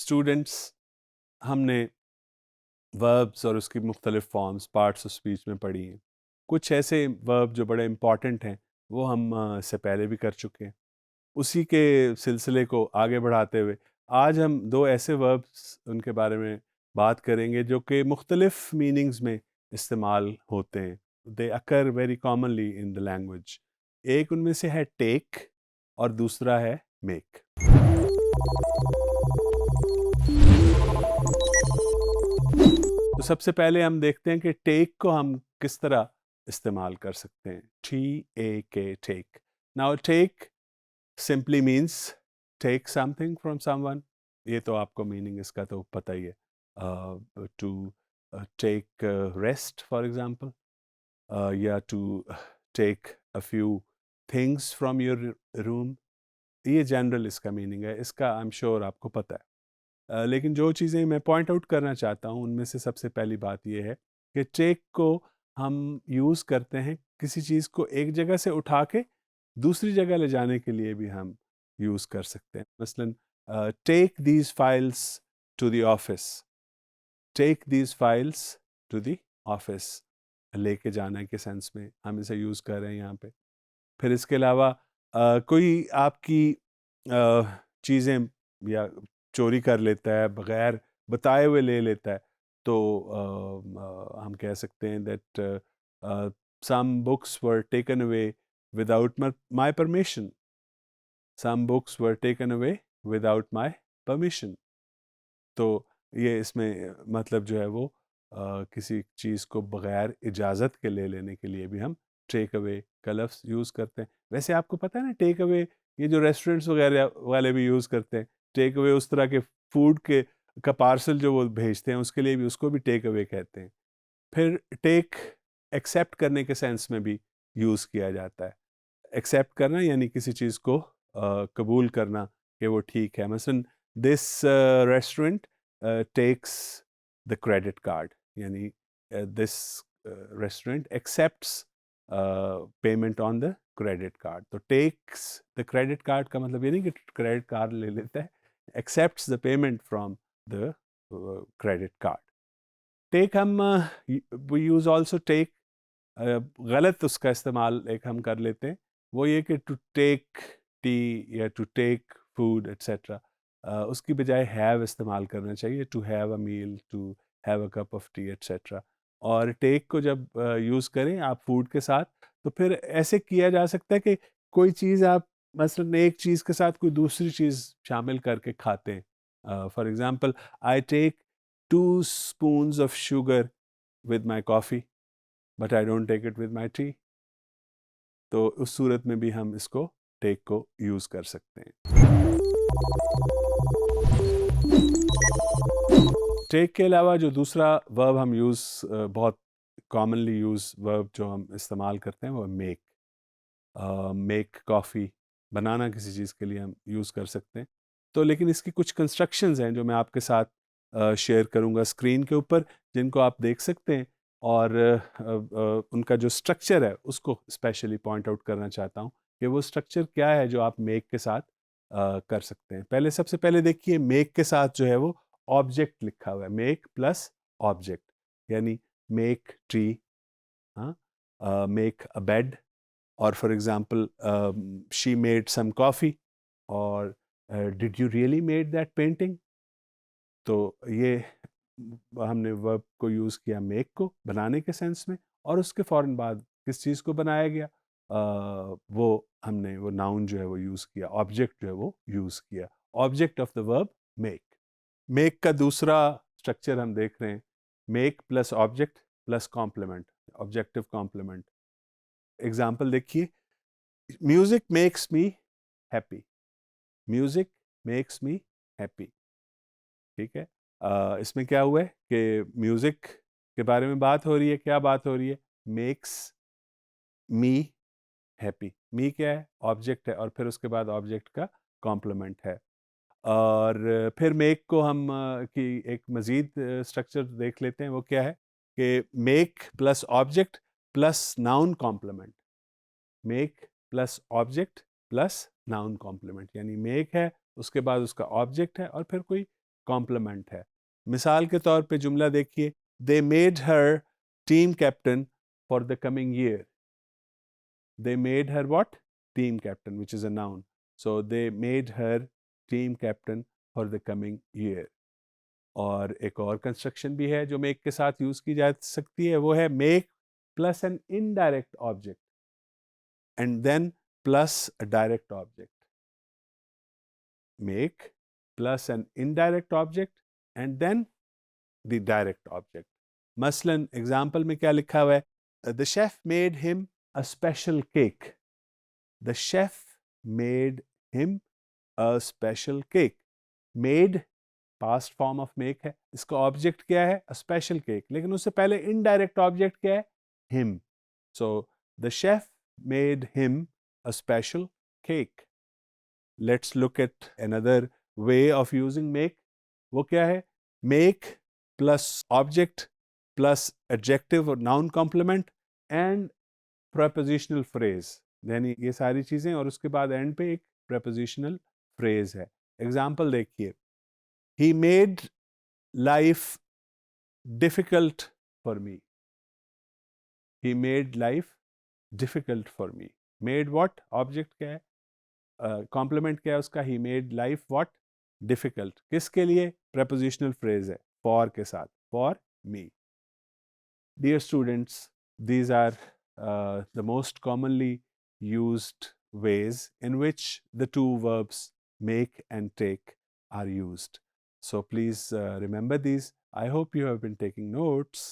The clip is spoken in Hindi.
स्टूडेंट्स हमने वर्ब्स और उसकी मुख्तलिफ फॉर्म्स पार्ट्स ऑफ स्पीच में पढ़ी हैं। कुछ ऐसे वर्ब जो बड़े इम्पॉर्टेंट हैं वो हम इससे पहले भी कर चुके हैं। उसी के सिलसिले को आगे बढ़ाते हुए आज हम दो ऐसे वर्ब्स उनके बारे में बात करेंगे जो कि मुख्तलिफ मीनिंग्स में इस्तेमाल होते हैं। They occur very commonly in the language. एक उनमें से है टेक और दूसरा है मेक। तो सबसे पहले हम देखते हैं कि टेक को हम किस तरह इस्तेमाल कर सकते हैं। TAK take. Now take simply means take something from someone. ये तो आपको मीनिंग इसका तो पता ही है। To take rest for example, या to take a few things from your room. ये जनरल इसका मीनिंग है, इसका आई एम श्योर आपको पता है। लेकिन जो चीज़ें मैं पॉइंट आउट करना चाहता हूँ उनमें से सबसे पहली बात यह है कि टेक को हम यूज़ करते हैं किसी चीज़ को एक जगह से उठा के दूसरी जगह ले जाने के लिए भी हम यूज़ कर सकते हैं। मसलन take these files to the office. Take these files to the office, लेके जाने के सेंस में हम इसे यूज़ कर रहे हैं यहाँ पे। फिर इसके अलावा कोई आपकी चीज़ें या चोरी कर लेता है, बगैर बताए हुए ले लेता है, तो हम कह सकते हैं that some books were taken away without my permission. Some books were taken away without my permission. तो ये इसमें मतलब जो है वो किसी चीज़ को बग़ैर इजाज़त के ले लेने के लिए भी हम टेक अवे का लफ्ज़ यूज़ करते हैं। वैसे आपको पता है ना, टेक अवे ये जो रेस्टोरेंट्स वगैरह वाले भी यूज़ करते हैं। टेक अवे उस तरह के फूड के का पार्सल जो वो भेजते हैं उसके लिए भी उसको भी टेक अवे कहते हैं। फिर टेक एक्सेप्ट करने के सेंस में भी यूज़ किया जाता है। एक्सेप्ट करना यानी किसी चीज़ को कबूल करना कि वो ठीक है। मसलन this restaurant takes the credit card, यानी this restaurant accepts payment on the credit card. तो टेक्स द क्रेडिट कार्ड का मतलब ये नहीं कि क्रेडिट कार्ड ले लेता है, accepts the payment from the credit card. Take हम वी यूज़ ऑल्सो टेक, गलत उसका इस्तेमाल एक हम कर लेते हैं, वो ये कि टू टेक टी या टू टेक फूड एट्सेट्रा, उसकी बजाय हैव इस्तेमाल करना चाहिए। To have a meal, to have a cup of tea etcetera. और टेक को जब यूज़ करें आप फूड के साथ, तो फिर ऐसे किया जा सकता है कि कोई चीज़ आप मसलन एक चीज़ के साथ कोई दूसरी चीज़ शामिल करके खाते हैं। For example, I take 2 spoons of sugar with my coffee, but I don't take it with my tea। तो उस सूरत में भी हम इसको टेक को यूज़ कर सकते हैं। टेक के अलावा जो दूसरा वर्ब हम बहुत कॉमनली यूज़ वर्ब जो हम इस्तेमाल करते हैं वो मेक। मेक कॉफ़ी, बनाना किसी चीज़ के लिए हम यूज़ कर सकते हैं। तो लेकिन इसकी कुछ कंस्ट्रक्शंस हैं जो मैं आपके साथ शेयर करूँगा स्क्रीन के ऊपर, जिनको आप देख सकते हैं। और उनका जो स्ट्रक्चर है उसको स्पेशली पॉइंट आउट करना चाहता हूँ कि वो स्ट्रक्चर क्या है जो आप मेक के साथ कर सकते हैं। पहले सबसे पहले देखिए, मेक के साथ जो है वो ऑब्जेक्ट लिखा हुआ है। मेक प्लस ऑब्जेक्ट, यानी मेक ट्री, हाँ, मेक अ बेड, और for example she made some coffee, और did you really made that painting. तो ये हमने वर्ब को यूज़ किया मेक को बनाने के सेंस में, और उसके फ़ौरन बाद किस चीज़ को बनाया गया, वो हमने वो नाउन जो है वो यूज़ किया, ऑब्जेक्ट जो है वो यूज़ किया, object of the verb make. Make का दूसरा स्ट्रक्चर हम देख रहे हैं, make plus object plus complement, objective complement. Example देखिए, music makes me happy. Music makes me happy, ठीक है। इसमें क्या हुआ है कि म्यूजिक के बारे में बात हो रही है, क्या बात हो रही है, मेक्स मी हैप्पी। मी क्या है, ऑब्जेक्ट है, और फिर उसके बाद ऑब्जेक्ट का कॉम्प्लीमेंट है। और फिर मेक को हम की एक मज़ीद स्ट्रक्चर देख लेते हैं, वो क्या है कि make plus object plus noun complement. Make plus object plus noun complement, यानी मेक है, उसके बाद उसका ऑब्जेक्ट है, और फिर कोई कॉम्प्लीमेंट है। मिसाल के तौर पे जुमला देखिए, they made her team captain for the coming year. They made her what? Team captain, which is a noun. So they made her team captain for the coming year. और एक और कंस्ट्रक्शन भी है जो मेक के साथ यूज की जा सकती है, वो है make plus an indirect object and then plus a direct object. Make plus an indirect object and then the direct object. मसलन एग्जाम्पल में क्या लिखा हुआ है? The chef made him a special cake. The chef made him a special cake. Made past form of make है, इसका ऑब्जेक्ट क्या है? अ स्पेशल केक, लेकिन उससे पहले इनडायरेक्ट ऑब्जेक्ट क्या है? Him. So the chef made him a special cake. Let's look at another way of using make. वो क्या है? Make plus object plus adjective और noun complement and prepositional phrase, यानी ये सारी चीजें और उसके बाद एंड पे एक प्रेपोजिशनल फ्रेज है। एग्जाम्पल देखिए, he made life difficult for me. He made life difficult for me. Made what? Object क्या है? Complement क्या है उसका? He made life what? Difficult. किसके लिए? Prepositional phrase है, for के साथ, for me. Dear students, these are the most commonly used ways in which the two verbs make and take are used. So please remember these. I hope you have been taking notes.